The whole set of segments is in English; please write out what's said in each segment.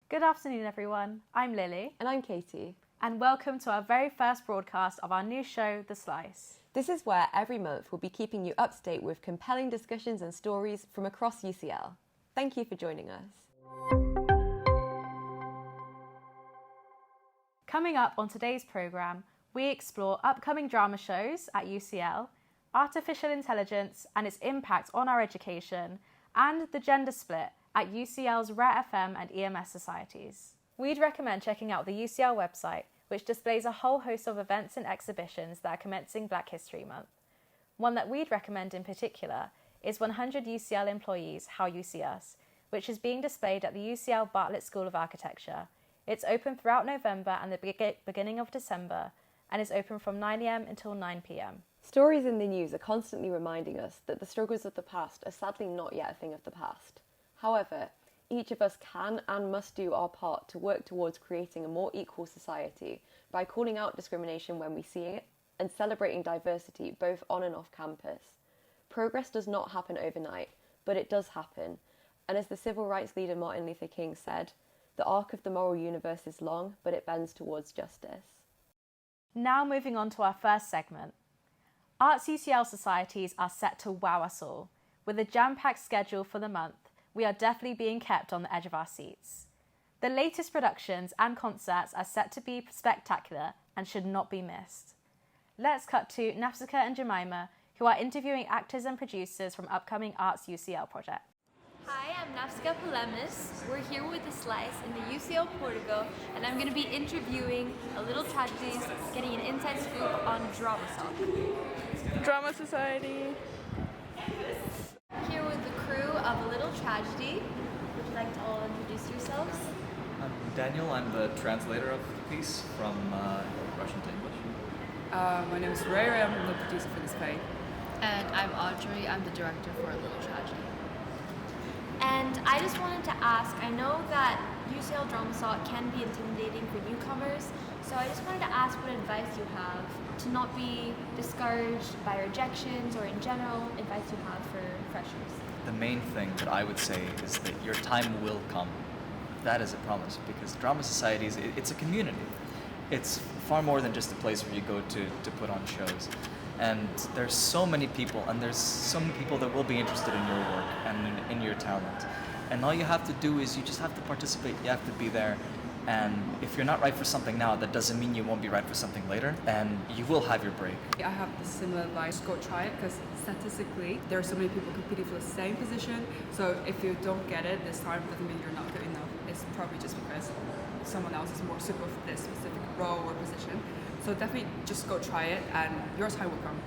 Good afternoon, everyone. I'm Lily. And I'm Katie. And welcome to our very first broadcast of our new show, The Slice. This is where every month we'll be keeping you up to date with compelling discussions and stories from across UCL. Thank you for joining us. Coming up on today's programme, we explore upcoming drama shows at UCL, artificial intelligence and its impact on our education, and the gender split at UCL's Rare FM and EMS societies. We'd recommend checking out the UCL website, which displays a whole host of events and exhibitions that are commencing Black History Month. One that we'd recommend in particular is 100 UCL Employees, How You See Us, which is being displayed at the UCL Bartlett School of Architecture. It's open throughout November and the beginning of December, and is open from 9 a.m. until 9 p.m. Stories in the news are constantly reminding us that the struggles of the past are sadly not yet a thing of the past. However, each of us can and must do our part to work towards creating a more equal society by calling out discrimination when we see it and celebrating diversity both on and off campus. Progress does not happen overnight, but it does happen. And as the civil rights leader Martin Luther King said, the arc of the moral universe is long, but it bends towards justice. Now moving on to our first segment. artsUCL societies are set to wow us all. With a jam-packed schedule for the month, we are definitely being kept on the edge of our seats. The latest productions and concerts are set to be spectacular and should not be missed. Let's cut to Nafsika and Jemima, who are interviewing actors and producers from upcoming artsUCL projects. Hi, I'm Nafsika Polemis. We're here with The Slice in the UCL Portico, and I'm going to be interviewing A Little Tragedies, getting an inside scoop on Drama Soc. Drama Society. Here with the crew of A Little Tragedy. Would you like to all introduce yourselves? I'm Daniel. I'm the translator of the piece from Russian to English. My name is Ray. I'm the producer for this play. And I'm Audrey. I'm the director for A Little Tragedy. And I just wanted to ask, I know that UCL Drama Soc can be intimidating for newcomers, so I just wanted to ask what advice you have to not be discouraged by rejections, or in general, advice you have for freshers. The main thing that I would say is that your time will come. That is a promise, because drama societies, it's a community. It's far more than just a place where you go to put on shows. And there's so many people, and there's so many people that will be interested in your work and in your talent. And all you have to do is you just have to participate, you have to be there. And if you're not right for something now, that doesn't mean you won't be right for something later, and you will have your break. I have the similar advice, go try it, because statistically, there are so many people competing for the same position. So if you don't get it this time, it doesn't mean you're not good enough. It's probably just because someone else is more suitable for this specific role or position. So definitely just go try it, and your time will come.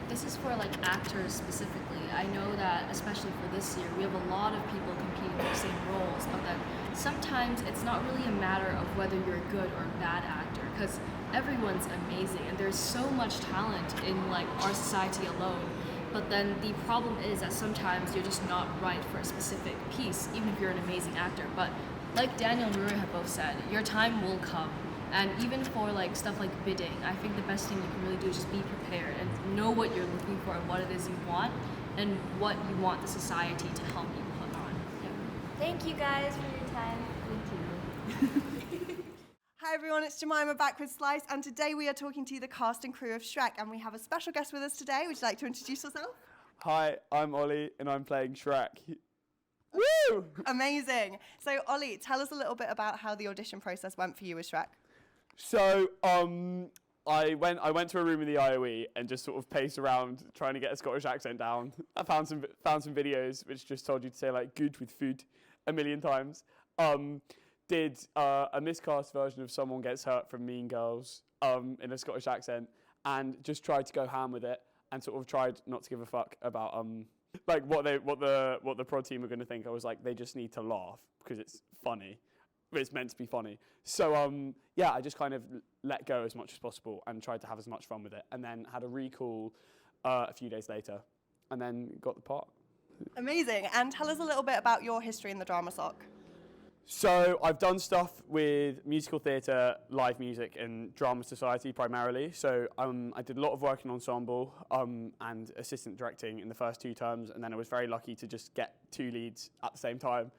This is for like actors specifically. I know that especially for this year, we have a lot of people competing for the same roles, but then sometimes it's not really a matter of whether you're a good or a bad actor, because everyone's amazing and there's so much talent in like our society alone. But then the problem is that sometimes you're just not right for a specific piece, even if you're an amazing actor. But like Daniel and Ruri have both said, your time will come. And even for like stuff like bidding, I think the best thing you can really do is just be prepared and know what you're looking for and what it is you want and what you want the society to help you put on. Yeah. Thank you guys for your time. Thank you. Hi everyone, it's Jemima back with Slice, and today we are talking to the cast and crew of Shrek, and we have a special guest with us today. Would you like to introduce yourself? Hi, I'm Ollie and I'm playing Shrek. Woo! Amazing. So Ollie, tell us a little bit about how the audition process went for you with Shrek. So, I went to a room in the IOE and just sort of paced around trying to get a Scottish accent down. I found some videos which just told you to say like "good" with "food" a million times. Did a miscast version of "Someone Gets Hurt" from Mean Girls in a Scottish accent, and just tried to go ham with it, and sort of tried not to give a fuck about like what the prod team are going to think. I was like, they just need to laugh because it's funny. But it's meant to be funny. So, yeah, I just kind of let go as much as possible and tried to have as much fun with it. And then had a recall a few days later and then got the part. Amazing. And tell us a little bit about your history in the Drama Soc. So I've done stuff with musical theatre, live music and drama society primarily. So I did a lot of work in ensemble and assistant directing in the first 2 terms. And then I was very lucky to just get 2 leads at the same time.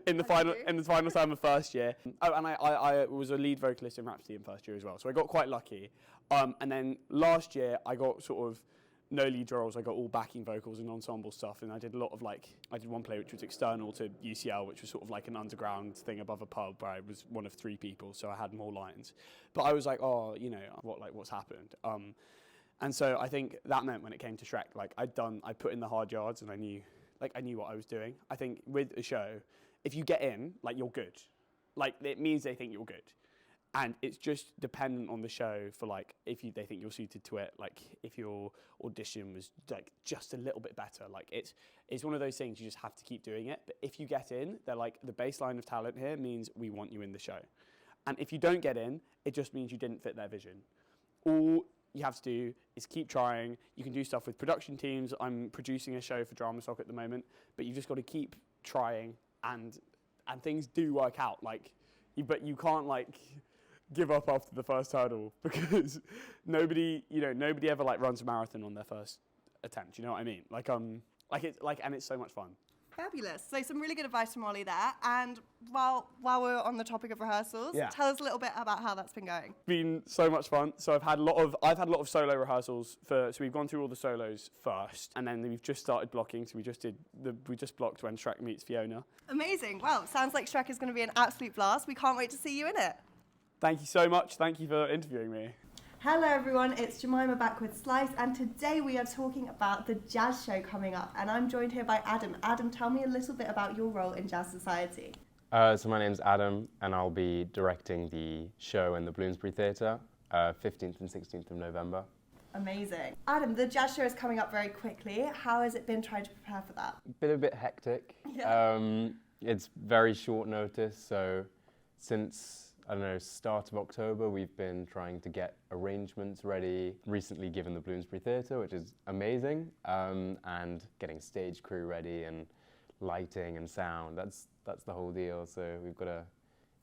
in the final term of first year. Oh, and I was a lead vocalist in Rhapsody in first year as well, so I got quite lucky. And then last year I got sort of no lead roles. I got all backing vocals and ensemble stuff, and I did a lot of I did one play which was external to UCL, which was sort of like an underground thing above a pub where I was one of 3 people, so I had more lines. But I was like, oh, you know, what's happened? And so I think that meant when it came to Shrek, I put in the hard yards, and I knew what I was doing. I think with a show, if you get in, you're good. It means they think you're good. And it's just dependent on the show for if they think you're suited to it. If your audition was just a little bit better, it's one of those things you just have to keep doing it. But if you get in, they're the baseline of talent here means we want you in the show. And if you don't get in, it just means you didn't fit their vision. All you have to do is keep trying. You can do stuff with production teams. I'm producing a show for DramaSoc at the moment, but you've just got to keep trying, and things do work out. But you can't give up after the first hurdle, because nobody ever runs a marathon on their first attempt. You know what I mean? And it's so much fun. Fabulous. So some really good advice from Ollie there. And while we're on the topic of rehearsals, tell us a little bit about how that's been going. It's been so much fun. So I've had a lot of solo rehearsals so we've gone through all the solos first, and then we've just started blocking. So we just blocked when Shrek meets Fiona. Amazing. Well, sounds like Shrek is going to be an absolute blast. We can't wait to see you in it. Thank you so much. Thank you for interviewing me. Hello everyone, it's Jemima back with Slice, and today we are talking about the jazz show coming up, and I'm joined here by Adam. Adam, tell me a little bit about your role in Jazz Society. So my name's Adam, and I'll be directing the show in the Bloomsbury Theatre, 15th and 16th of November. Amazing. Adam, the jazz show is coming up very quickly. How has it been trying to prepare for that? Been a bit hectic. Yeah. It's very short notice, so since start of October, we've been trying to get arrangements ready. Recently given the Bloomsbury Theatre, which is amazing, and getting stage crew ready and lighting and sound. That's the whole deal. So we've got to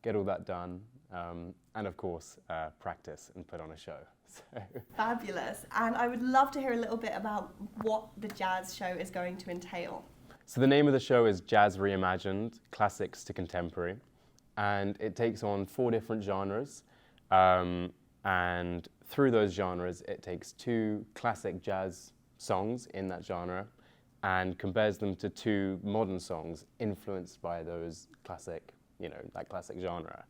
get all that done, and of course practice and put on a show. So. Fabulous. And I would love to hear a little bit about what the jazz show is going to entail. So the name of the show is Jazz Reimagined: Classics to Contemporary. And it takes on 4 different genres, and through those genres it takes 2 classic jazz songs in that genre and compares them to 2 modern songs influenced by those classic, that classic genre.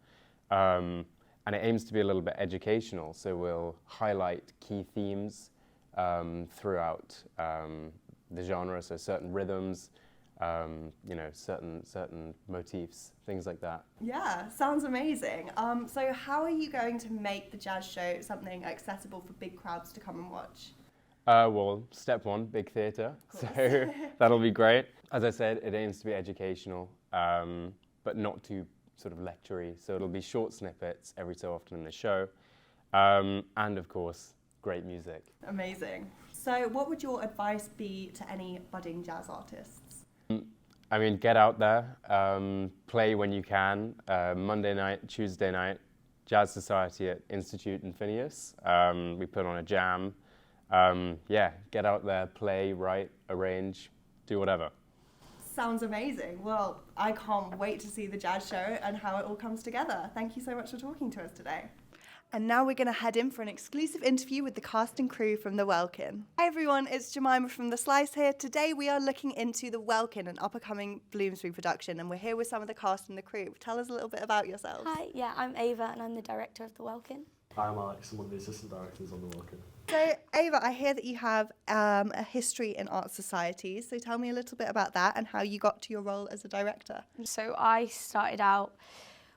And it aims to be a little bit educational, so we'll highlight key themes throughout the genre, so certain rhythms, certain motifs, things like that. Yeah, sounds amazing. So how are you going to make the jazz show something accessible for big crowds to come and watch? Well, step 1, big theatre, so that'll be great. As I said, it aims to be educational, but not too sort of lectury, so it'll be short snippets every so often in the show, and of course, great music. Amazing. So what would your advice be to any budding jazz artists? Get out there, play when you can. Monday night, Tuesday night, Jazz Society at Institute and Phineas. We put on a jam. Get out there, play, write, arrange, do whatever. Sounds amazing. Well, I can't wait to see the jazz show and how it all comes together. Thank you so much for talking to us today. And now we're going to head in for an exclusive interview with the cast and crew from The Welkin. Hi everyone, it's Jemima from The Slice here. Today we are looking into The Welkin, an up-and-coming Bloomsbury production, and we're here with some of the cast and the crew. Tell us a little bit about yourselves. Hi, I'm Ava and I'm the director of The Welkin. Hi, I'm Alex, I'm one of the assistant directors on The Welkin. So Ava, I hear that you have a history in art societies, so tell me a little bit about that and how you got to your role as a director. So I started out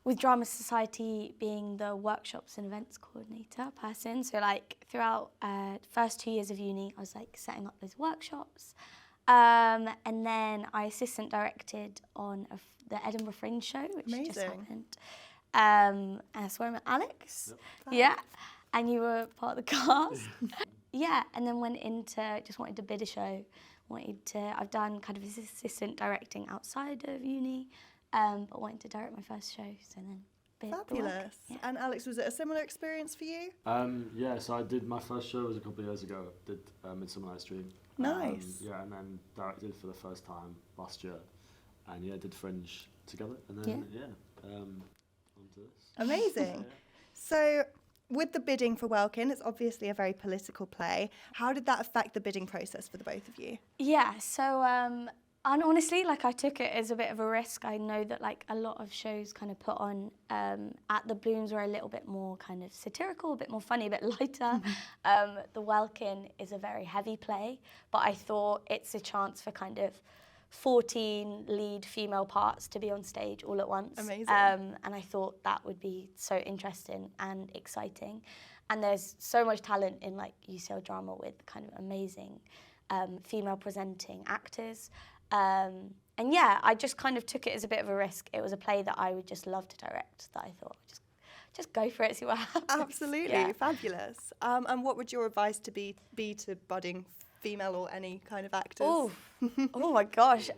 with Drama Society being the workshops and events coordinator person. So throughout first 2 years of uni, I was setting up those workshops. And then I assistant directed on the Edinburgh Fringe show, which just happened. And that's where I met Alex. Yep. Yeah, and you were part of the cast. Yeah, and then just wanted to bid a show. I've done kind of assistant directing outside of uni, but wanted to direct my first show, so then bid. Fabulous. Yeah. And Alex, was it a similar experience for you? So I did, my first show was a couple of years ago, did Midsummer Night's Dream. Nice. And then directed for the first time last year. and yeah, did Fringe together, and then onto this. Amazing. So, with the bidding for Welkin, it's obviously a very political play. How did that affect the bidding process for the both of you? Yeah, so and honestly, like I took it as a bit of a risk. I know that like a lot of shows kind of put on at the Blooms were a little bit more kind of satirical, a bit more funny, a bit lighter. The Welkin is a very heavy play, but I thought it's a chance for kind of 14 lead female parts to be on stage all at once. Amazing. And I thought that would be so interesting and exciting. And there's so much talent in like UCL drama with kind of amazing female presenting actors. And yeah, I just kind of took it as a bit of a risk. It was a play that I would just love to direct, that I thought just go for it, see what happens. Absolutely, Yeah. Fabulous. And what would your advice to be to budding female or any kind of actors? Oh my gosh.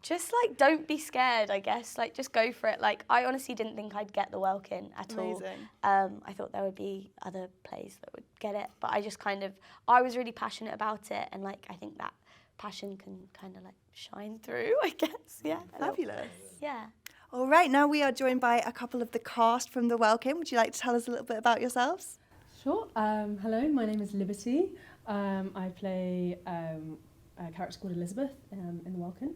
Just like don't be scared, I guess. Like just go for it. Like I honestly didn't think I'd get the Welkin at all. I thought there would be other plays that would get it, but I was really passionate about it, and like I think that passion can kind of like shine through, I guess. Yeah. Fabulous. Yeah. All right, now we are joined by a couple of the cast from the Welkin. Would you like to tell us a little bit about yourselves? Sure. Hello, my name is Liberty. I play a character called Elizabeth in the Welkin.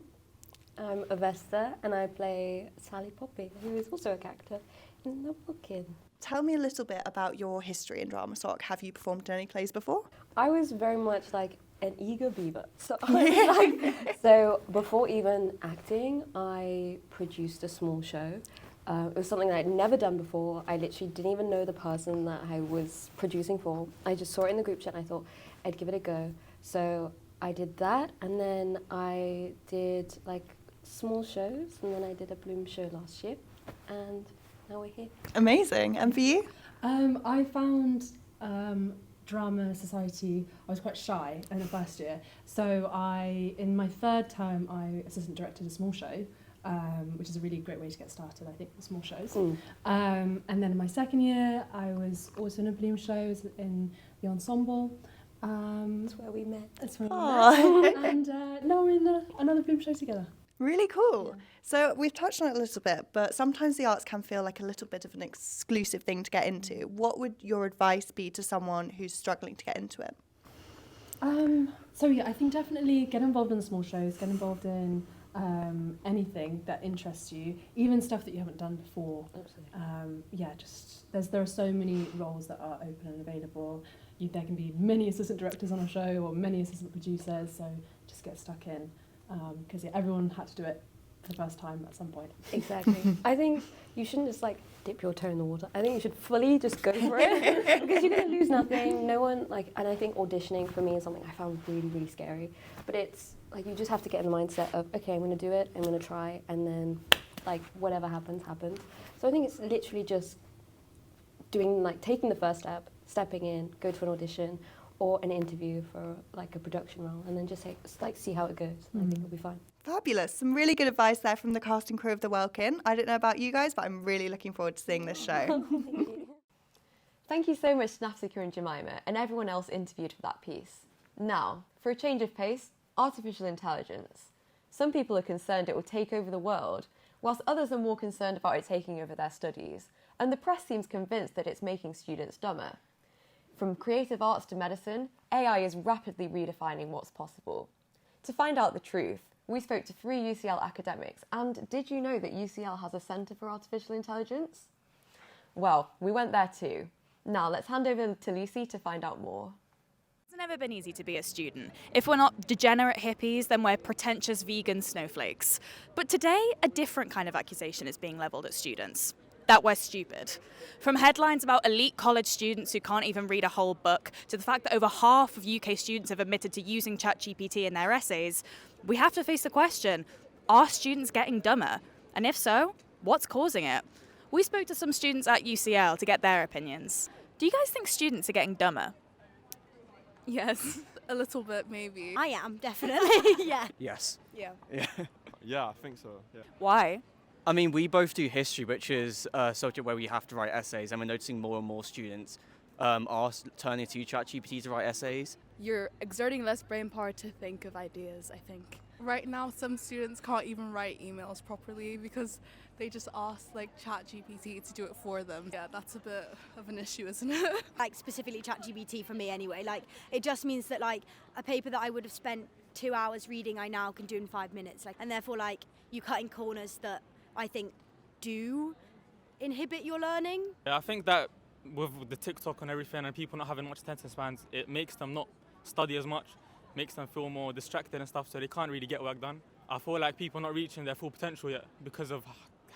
I'm Avesta, and I play Sally Poppy, who is also a character in the Welkin. Tell me a little bit about your history in Drama Sock. Have you performed in any plays before? I was very much like an eager beaver. So before even acting, I produced a small show. It was something that I'd never done before. I literally didn't even know the person that I was producing for. I just saw it in the group chat and I thought I'd give it a go. So I did that, and then I did like small shows, and then I did a Bloom show last year, and now we're here. Amazing. And for you? I found Drama Society, I was quite shy in the first year. So in my third term, I assistant directed a small show, which is a really great way to get started, I think, with small shows. And then in my second year, I was also in a Bloom show, I was in the ensemble. That's where we met. That's where we met. And now we're in another Bloom show together. Really cool. Yeah. So we've touched on it a little bit, but sometimes the arts can feel like a little bit of an exclusive thing to get into. What would your advice be to someone who's struggling to get into it? So yeah, I think definitely get involved in small shows, get involved in anything that interests you, even stuff that you haven't done before. There are so many roles that are open and available. There can be many assistant directors on a show or many assistant producers, so just get stuck in. Because everyone had to do it for the first time at some point. Exactly. I think you shouldn't just like dip your toe in the water. I think you should fully just go for it, because you're going to lose nothing. No one and I think auditioning for me is something I found really, really scary. But it's like you just have to get in the mindset of, okay, I'm going to do it, I'm going to try, and then like whatever happens, happens. So I think it's literally just taking the first step, stepping in, go to an audition or an interview for like a production role, and then just see how it goes. I think it'll be fine. Fabulous. Some really good advice there from the cast and crew of the Welkin. I don't know about you guys, but I'm really looking forward to seeing this show. Thank you so much to Nafsika and Jemima and everyone else interviewed for that piece. Now, for a change of pace, artificial intelligence. Some people are concerned it will take over the world, whilst others are more concerned about it taking over their studies, and the press seems convinced that it's making students dumber. From creative arts to medicine, AI is rapidly redefining what's possible. To find out the truth, we spoke to 3 UCL academics, and did you know that UCL has a Centre for Artificial Intelligence? Well, we went there too. Now let's hand over to Lucy to find out more. It's never been easy to be a student. If we're not degenerate hippies, then we're pretentious vegan snowflakes. But today, a different kind of accusation is being levelled at students. That we're stupid. From headlines about elite college students who can't even read a whole book, to the fact that over half of UK students have admitted to using ChatGPT in their essays, we have to face the question, are students getting dumber? And if so, what's causing it? We spoke to some students at UCL to get their opinions. Do you guys think students are getting dumber? Yes, a little bit maybe. I am, definitely, yeah. Yes. Yeah. Yeah, I think so, yeah. Why? I mean, we both do history, which is a subject where we have to write essays, and we're noticing more and more students are turning to ChatGPT to write essays. You're exerting less brain power to think of ideas, I think. Right now, some students can't even write emails properly because they just ask like ChatGPT to do it for them. Yeah, that's a bit of an issue, isn't it? Like specifically ChatGPT for me anyway. Like it just means that like a paper that I would have spent 2 hours reading, I now can do in 5 minutes. Like, and therefore like you cutting corners that I think do inhibit your learning. Yeah, I think that with the TikTok and everything and people not having much attention spans, it makes them not study as much, makes them feel more distracted and stuff, so they can't really get work done. I feel like people are not reaching their full potential yet because of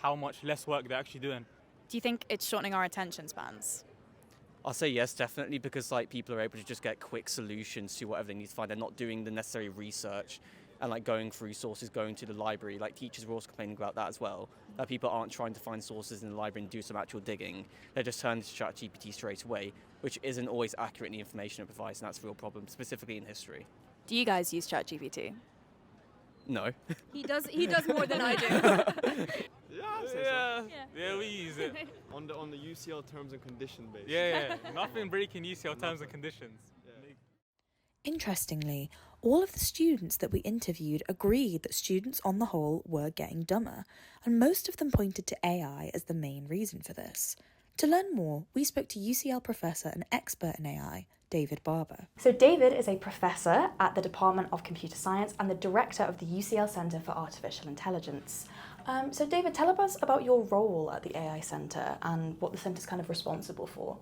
how much less work they're actually doing. Do you think it's shortening our attention spans? I'll say yes, definitely, because like people are able to just get quick solutions to whatever they need to find. They're not doing the necessary research and like going through sources, going to the library. Like teachers were also complaining about that as well, that people aren't trying to find sources in the library and do some actual digging. They're just turning to ChatGPT straight away, which isn't always accurate in the information it provides, and that's a real problem, specifically in history. Do you guys use ChatGPT? No. He does more than I do. Yeah, we use it. On the UCL terms and condition base. Yeah, nothing breaking UCL terms and conditions. Interestingly, all of the students that we interviewed agreed that students on the whole were getting dumber, and most of them pointed to AI as the main reason for this. To learn more, we spoke to UCL professor and expert in AI, David Barber. So David is a professor at the Department of Computer Science and the director of the UCL Centre for Artificial Intelligence. So David, tell us about your role at the AI Centre and what the centre's kind of responsible for.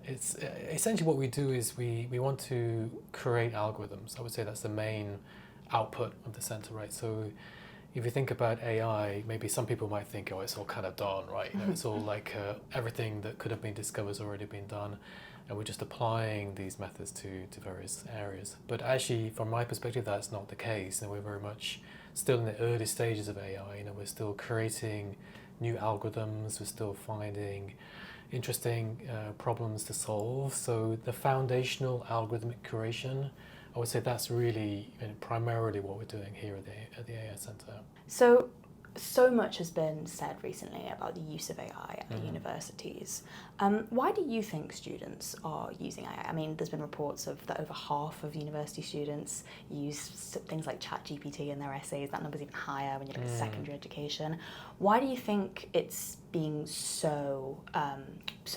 It's essentially what we do is we want to create algorithms. I would say that's the main output of the centre, right? So if you think about AI, maybe some people might think, oh, it's all kind of done, right? You know, it's all like everything that could have been discovered has already been done, and we're just applying these methods to various areas. But actually, from my perspective, that's not the case, and we're very much still in the early stages of AI. You know, we're still creating new algorithms, we're still finding interesting problems to solve. So the foundational algorithmic creation, I would say that's really primarily what we're doing here at the AI Centre. So much has been said recently about the use of AI at the universities. Why do you think students are using AI? I mean, there's been reports of that over half of university students use things like ChatGPT in their essays. That number's even higher when you look at secondary education. Why do you think it's being so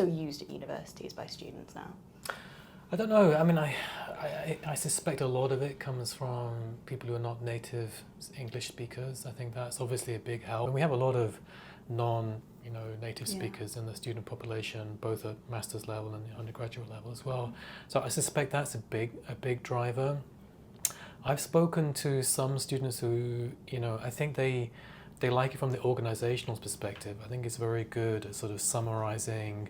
used at universities by students now? I don't know. I mean, I suspect a lot of it comes from people who are not native English speakers. I think that's obviously a big help. And we have a lot of native speakers in the student population, both at master's level and the undergraduate level as well. So I suspect that's a big driver. I've spoken to some students who, I think they like it from the organizational perspective. I think it's very good at sort of summarizing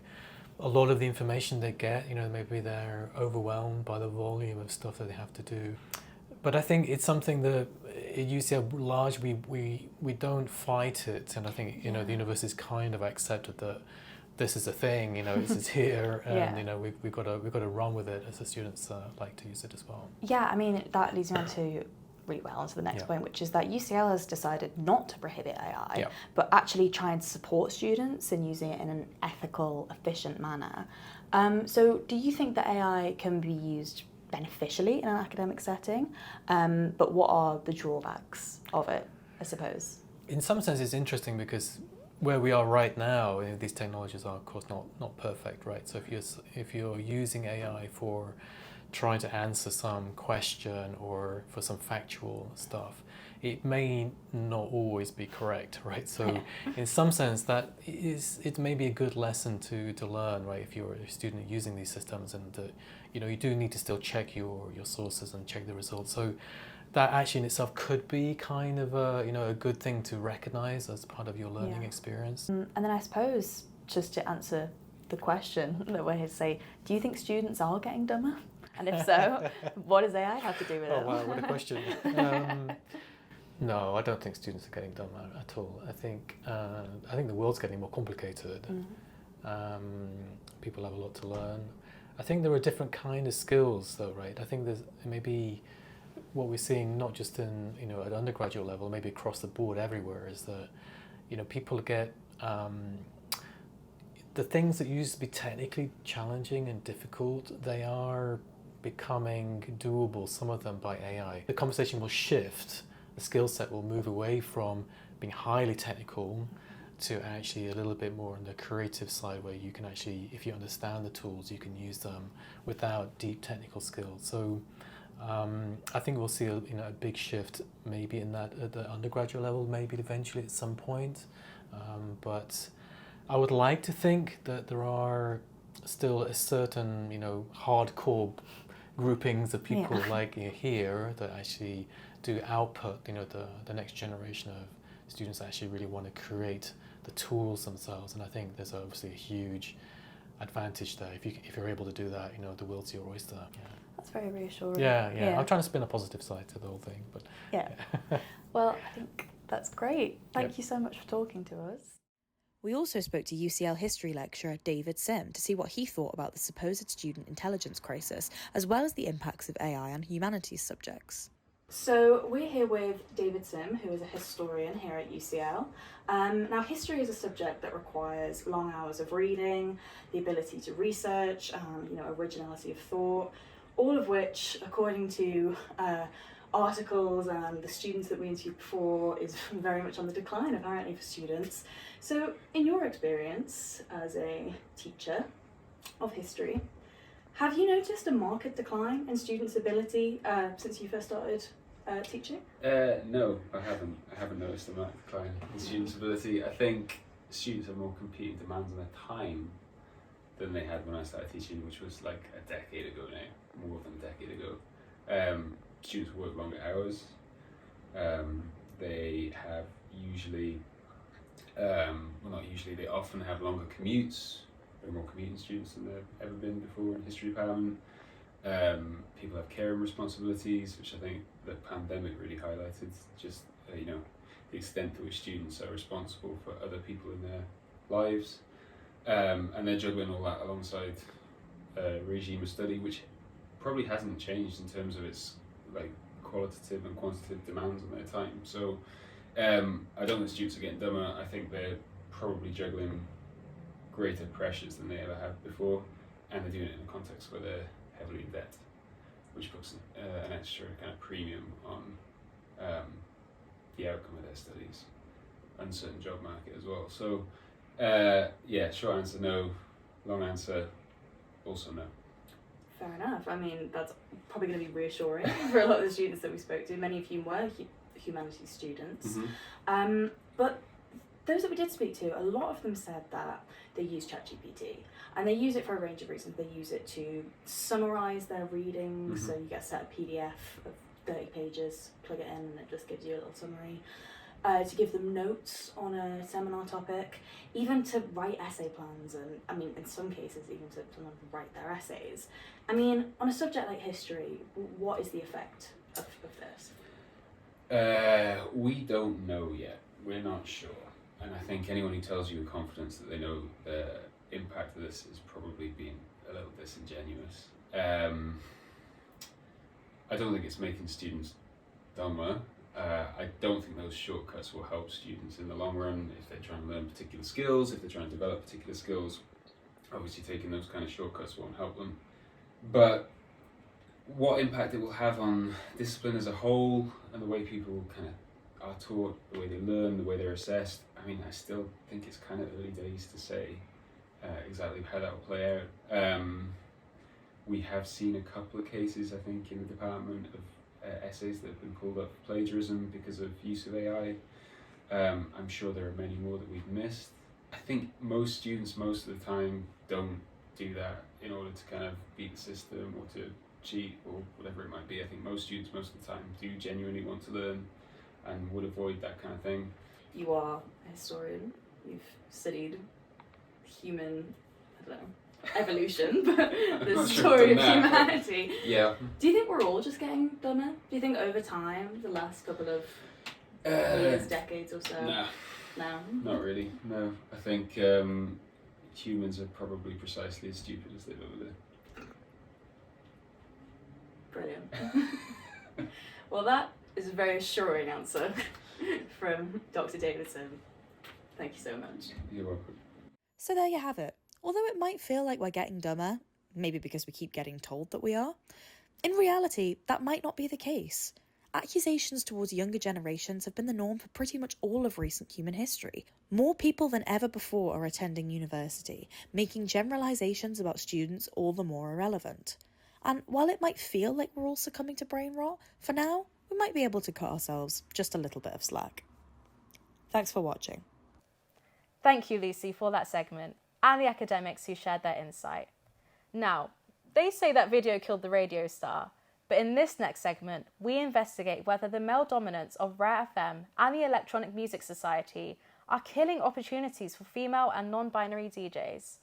a lot of the information they get. Maybe they're overwhelmed by the volume of stuff that they have to do. But I think it's something that at UCL largely we don't fight it, and I think the university's kind of accepted that this is a thing. This is here, and we've got to run with it as the students like to use it as well. Yeah, I mean that leads me on to really well onto the next point, which is that UCL has decided not to prohibit AI, but actually try and support students in using it in an ethical, efficient manner. So do you think that AI can be used beneficially in an academic setting? But what are the drawbacks of it, I suppose? In some sense, it's interesting because where we are right now, these technologies are, of course, not perfect, right? So if you're using AI for trying to answer some question or for some factual stuff, it may not always be correct, right? So in some sense it may be a good lesson to learn, right? If you're a student using these systems, and you do need to still check your sources and check the results. So that actually in itself could be kind of a good thing to recognize as part of your learning experience. And then I suppose, just to answer the question that we're here to say, do you think students are getting dumber? And if so, what does AI have to do with it? Oh wow, what a question. No, I don't think students are getting dumber at all. I think the world's getting more complicated. People have a lot to learn. I think there are different kind of skills though, right? I think there's maybe what we're seeing not just in at undergraduate level, maybe across the board everywhere, is that people get the things that used to be technically challenging and difficult, they are becoming doable, some of them by AI. The conversation will shift the skill set will move away from being highly technical to actually a little bit more on the creative side, where you can actually, if you understand the tools, you can use them without deep technical skills. So I think we'll see a big shift maybe in that at the undergraduate level, maybe eventually at some point. But I would like to think that there are still a certain, hardcore groupings of people like here that actually do output, the next generation of students that actually really want to create the tools themselves. And I think there's obviously a huge advantage there. If you're able to do that, the world's your oyster. Yeah. That's very reassuring. Yeah. I'm trying to spin a positive side to the whole thing, but yeah. Well, I think that's great. Thank you so much for talking to us. We also spoke to UCL history lecturer David Sim to see what he thought about the supposed student intelligence crisis, as well as the impacts of AI on humanities subjects. So we're here with David Sim, who is a historian here at UCL. Now, history is a subject that requires long hours of reading, the ability to research, originality of thought, all of which, according to articles and the students that we interviewed before, is very much on the decline apparently for students. So in your experience as a teacher of history, have you noticed a marked decline in students' ability since you first started teaching? No, I haven't. I haven't noticed a marked decline in students' ability. I think students have more competing demands on their time than they had when I started teaching, which was like a decade ago now, more than a decade ago. Students work longer hours. They have usually, they often have longer commutes. There are more commuting students than there have ever been before in history department. People have caring responsibilities, which I think the pandemic really highlighted, just the extent to which students are responsible for other people in their lives. And they're juggling all that alongside a regime of study, which probably hasn't changed in terms of its qualitative and quantitative demands on their time. So I don't think students are getting dumber. I think they're probably juggling greater pressures than they ever have before, and they're doing it in a context where they're heavily in debt, which puts an extra kind of premium on the outcome of their studies, uncertain job market as well. So short answer no, long answer also no. Fair enough. I mean, that's probably going to be reassuring for a lot of the students that we spoke to. Many of whom were humanities students. Mm-hmm. But those that we did speak to, a lot of them said that they use ChatGPT, and they use it for a range of reasons. They use it to summarise their readings, so you get a set of PDF of 30 pages, plug it in, and it just gives you a little summary. To give them notes on a seminar topic, even to write essay plans, and I mean, in some cases, even to write their essays. I mean, on a subject like history, what is the effect of this? We don't know yet. We're not sure. And I think anyone who tells you in confidence that they know the impact of this is probably being a little disingenuous. I don't think it's making students dumber. I don't think those shortcuts will help students in the long run if they're trying to learn particular skills, if they're trying to develop particular skills. Obviously taking those kind of shortcuts won't help them. But what impact it will have on discipline as a whole and the way people kind of are taught, the way they learn, the way they're assessed, I mean, I still think it's kind of early days to say exactly how that will play out. We have seen a couple of cases, I think, in the department of essays that have been pulled up for plagiarism because of use of AI. I'm sure there are many more that we've missed. I think most students most of the time don't do that in order to kind of beat the system or to cheat or whatever it might be. I think most students most of the time do genuinely want to learn and would avoid that kind of thing. You are a historian. You've studied human, I don't know, evolution, but the story of humanity. Yeah. Do you think we're all just getting dumber? Do you think over time, the last couple of years, decades or so? No. No? Not really, no. I think humans are probably precisely as stupid as they've ever been. Brilliant. Well, that is a very assuring answer from Dr. Davidson. Thank you so much. You're welcome. So there you have it. Although it might feel like we're getting dumber, maybe because we keep getting told that we are, in reality, that might not be the case. accusations towards younger generations have been the norm for pretty much all of recent human history. More people than ever before are attending university, making generalisations about students all the more irrelevant. And while it might feel like we're all succumbing to brain rot, for now, we might be able to cut ourselves just a little bit of slack. Thanks for watching. Thank you, Lucy, for that segment, and the academics who shared their insight. Now, they say that video killed the radio star, but in this next segment, we investigate whether the male dominance of Rare FM and the Electronic Music Society are killing opportunities for female and non-binary DJs.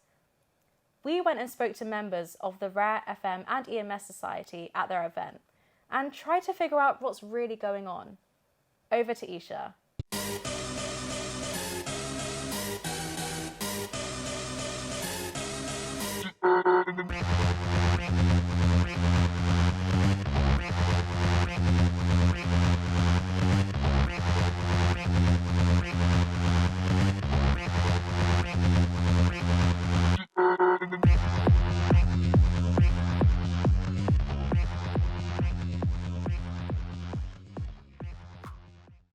We went and spoke to members of the Rare FM and EMS Society at their event and tried to figure out what's really going on. Over to Isha.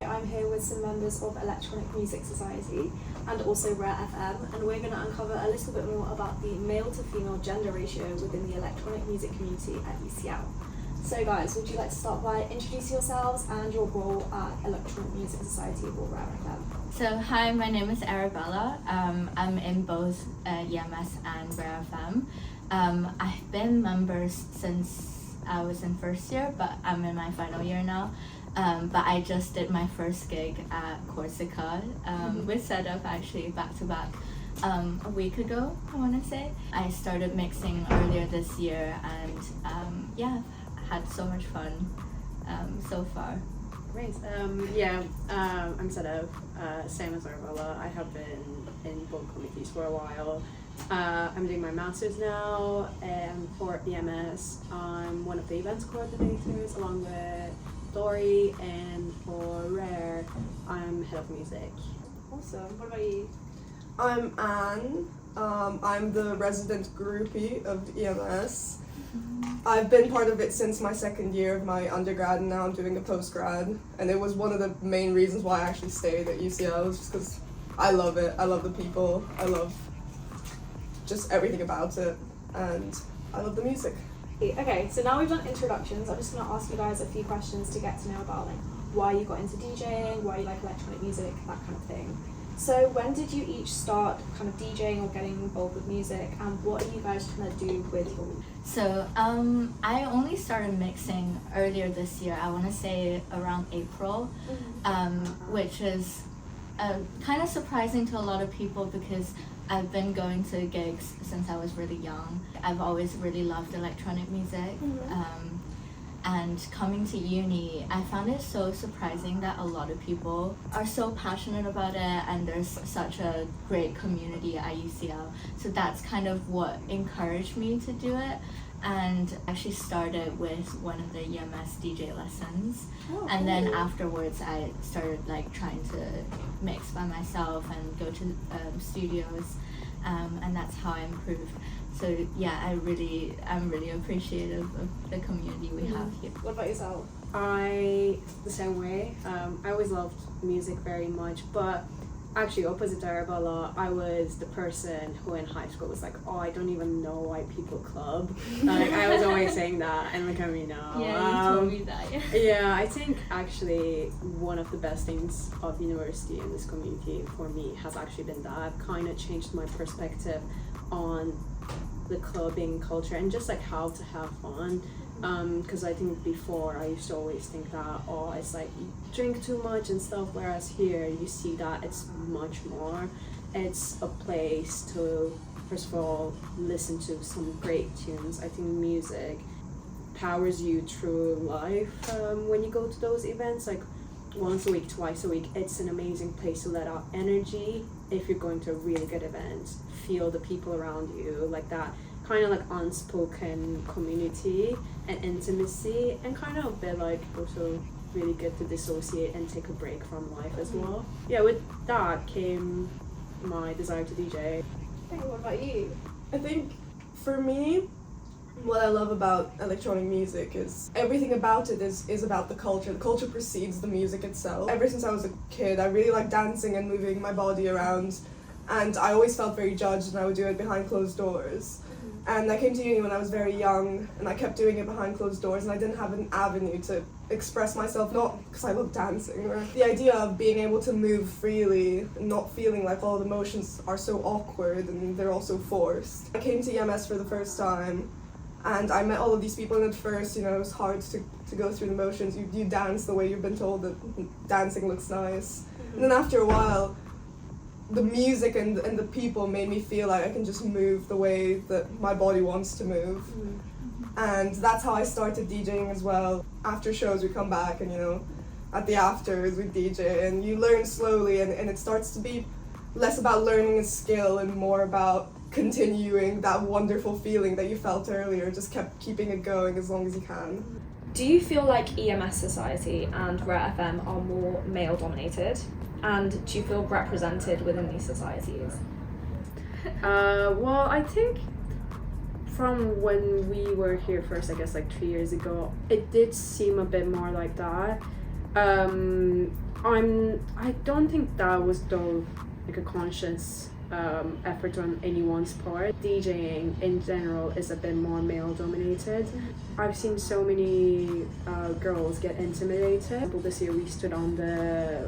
I'm here with some members of Electronic Music Society and also Rare FM, and we're going to uncover a little bit more about the male to female gender ratio within the electronic music community at UCL. So guys, would you like to start by introducing yourselves and your role at Electronic Music Society or Rare FM? So hi, my name is Arabella. I'm in both EMS and Rare FM. I've been members since I was in first year, but I'm in my final year now. But I just did my first gig at Corsica with Setup actually back to back a week ago, I want to say. I started mixing earlier this year and yeah, had so much fun so far. Great. I'm Setup, same as Arabella. I have been in both committees for a while. I'm doing my master's now for EMS. I'm one of the events coordinators along with Dory, and for Rare, I'm head of music. Awesome. What about you? I'm Anne. I'm the resident groupie of EMS. I've been part of it since my second year of my undergrad, and now I'm doing a postgrad. And it was one of the main reasons why I actually stayed at UCL, just because I love it. I love the people. I love just everything about it, and I love the music. Okay, so now we've done introductions. I'm just going to ask you guys a few questions to get to know about like why you got into DJing, why you like electronic music, that kind of thing. So when did you each start kind of DJing or getting involved with music, and what are you guys trying to do with your music? So I only started mixing earlier this year, I want to say around April, which is kind of surprising to a lot of people because I've been going to gigs since I was really young. I've always really loved electronic music. And coming to uni, I found it so surprising that a lot of people are so passionate about it, and there's such a great community at UCL. So that's kind of what encouraged me to do it. And actually started with one of the EMS DJ lessons. And then afterwards I started like trying to mix by myself and go to studios, and that's how I improved. So yeah, I'm really appreciative of the community we have here. What about yourself? The same way. I always loved music very much, but actually opposite to Arabella, I was the person who in high school was like, oh, I don't even know why people club. Like I was always saying that, and look at me now. Yeah, you told me that. Yeah, I think actually one of the best things of university and this community for me has actually been that I've kind of changed my perspective on the clubbing culture and just like how to have fun. Because I think before I used to always think that, oh, it's like you drink too much and stuff, whereas here you see that it's much more. It's a place to, first of all, listen to some great tunes. I think music powers you through life when you go to those events, like once a week, twice a week. It's an amazing place to let out energy if you're going to a really good event. Feel the people around you, like that kind of like unspoken community and intimacy, and kind of a bit like also really good to dissociate and take a break from life as well. Yeah, with that came my desire to DJ. Hey, what about you? I think for me, What I love about electronic music is everything about it is about the culture. The culture precedes the music itself. Ever since I was a kid, I really liked dancing and moving my body around, and I always felt very judged when I would do it behind closed doors. And I came to uni when I was very young, and I kept doing it behind closed doors, and I didn't have an avenue to express myself, not because I love dancing. Right? The idea of being able to move freely, and not feeling like all the motions are so awkward and they're all so forced. I came to EMS for the first time, and I met all of these people, and at first, it was hard to go through the motions. You dance the way you've been told that dancing looks nice. And then after a while, the music and the people made me feel like I can just move the way that my body wants to move. And that's how I started DJing as well. After shows we come back and at the afters we DJ, and you learn slowly, and it starts to be less about learning a skill and more about continuing that wonderful feeling that you felt earlier, just kept keeping it going as long as you can. Do you feel like EMS Society and Rare FM are more male dominated? And do you feel represented within these societies? Well, I think from when we were here first, I guess like 3 years ago, it did seem a bit more like that. I don't think that was though like a conscious effort on anyone's part. DJing in general is a bit more male dominated. I've seen so many girls get intimidated. This year we stood on the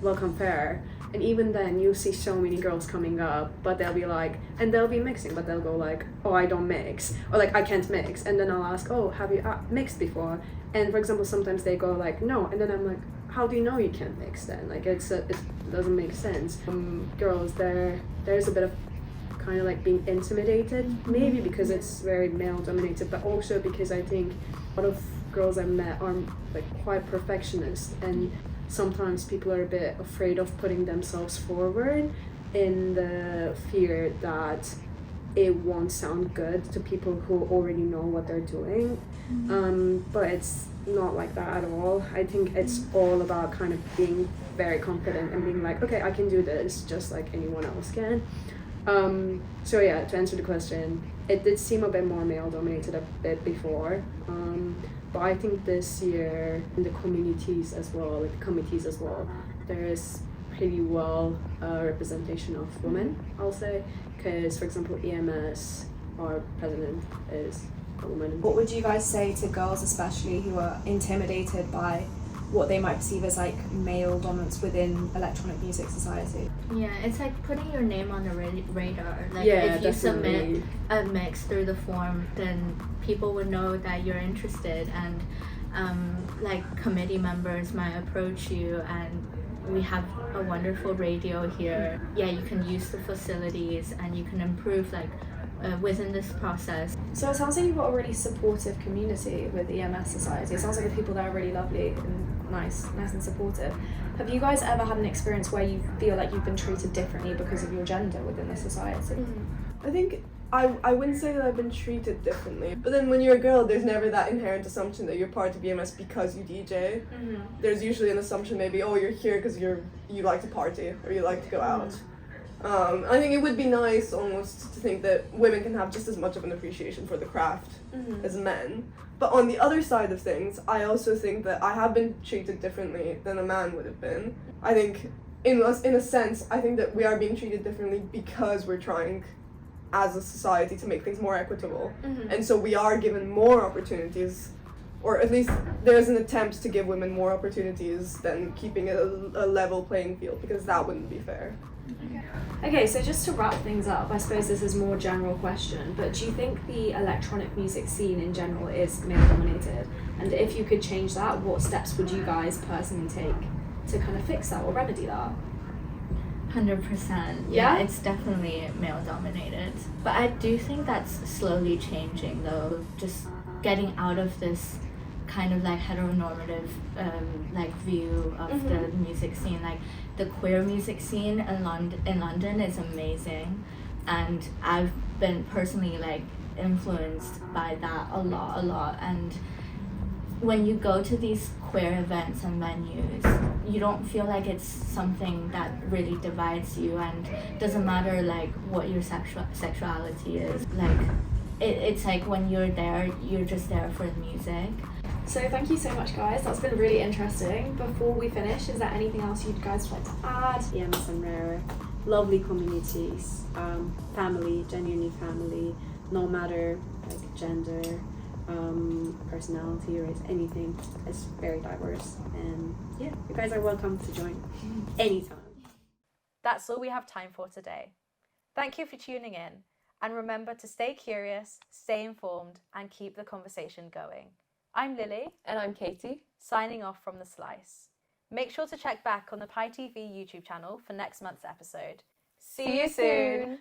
welcome fair, and even then you see so many girls coming up, but they'll be like, and they'll be mixing, but they'll go like, oh, I don't mix, or like, I can't mix, and then I'll ask, oh, have you mixed before? And for example, sometimes they go like, no, and then I'm like, how do you know you can't mix then? Like it doesn't make sense. Girls, there's a bit of kind of like being intimidated, maybe because it's very male dominated, but also because I think a lot of girls I've met are like quite perfectionist, and sometimes people are a bit afraid of putting themselves forward in the fear that it won't sound good to people who already know what they're doing. But it's not like that at all. I think it's all about kind of being very confident and being like, okay, I can do this just like anyone else can. So yeah, to answer the question, it did seem a bit more male dominated a bit before. But I think this year in the communities as well, like the committees as well, there is pretty well representation of women, I'll say. Because, for example, EMS, our president is a woman. What would you guys say to girls especially who are intimidated by what they might perceive as like male dominance within electronic music society? Yeah, it's like putting your name on the radar. Like Yeah, if you definitely. submit a mix through the form, then people would know that you're interested, and like committee members might approach you, and we have a wonderful radio here. Yeah, you can use the facilities and you can improve like within this process. So it sounds like you've got a really supportive community with EMS Society. It sounds like the people there are really lovely and nice and supportive. Have you guys ever had an experience where you feel like you've been treated differently because of your gender within the society? I think I wouldn't say that I've been treated differently, but then when you're a girl, there's never that inherent assumption that you're part of EMS because you DJ. There's usually an assumption maybe, oh, you're here because you like to party or you like to go out. I think it would be nice almost to think that women can have just as much of an appreciation for the craft as men. But on the other side of things, I also think that I have been treated differently than a man would have been. I think, in a sense, I think that we are being treated differently because we're trying as a society to make things more equitable. And so we are given more opportunities, or at least there's an attempt to give women more opportunities than keeping it a level playing field, because that wouldn't be fair. Okay, so just to wrap things up, I suppose this is a more general question, but do you think the electronic music scene in general is male dominated? And if you could change that, what steps would you guys personally take to kind of fix that or remedy that? 100%. Yeah? It's definitely male dominated. But I do think that's slowly changing though. Just getting out of this kind of like heteronormative like view of the music scene. Like the queer music scene in London is amazing, and I've been personally like influenced by that a lot. And when you go to these queer events and venues, you don't feel like it's something that really divides you, and doesn't matter like what your sexuality is. Like it's like when you're there, you're just there for the music. So thank you so much, guys. That's been really interesting. Before we finish, is there anything else you guys would like to add? EMS and Rare, lovely communities, family, genuinely family, no matter like gender, personality, race, anything. It's very diverse, and yeah, you guys are welcome to join anytime. That's all we have time for today. Thank you for tuning in, and remember to stay curious, stay informed, and keep the conversation going. I'm Lily. And I'm Katie. Signing off from The Slice. Make sure to check back on the PyTV YouTube channel for next month's episode. See you soon!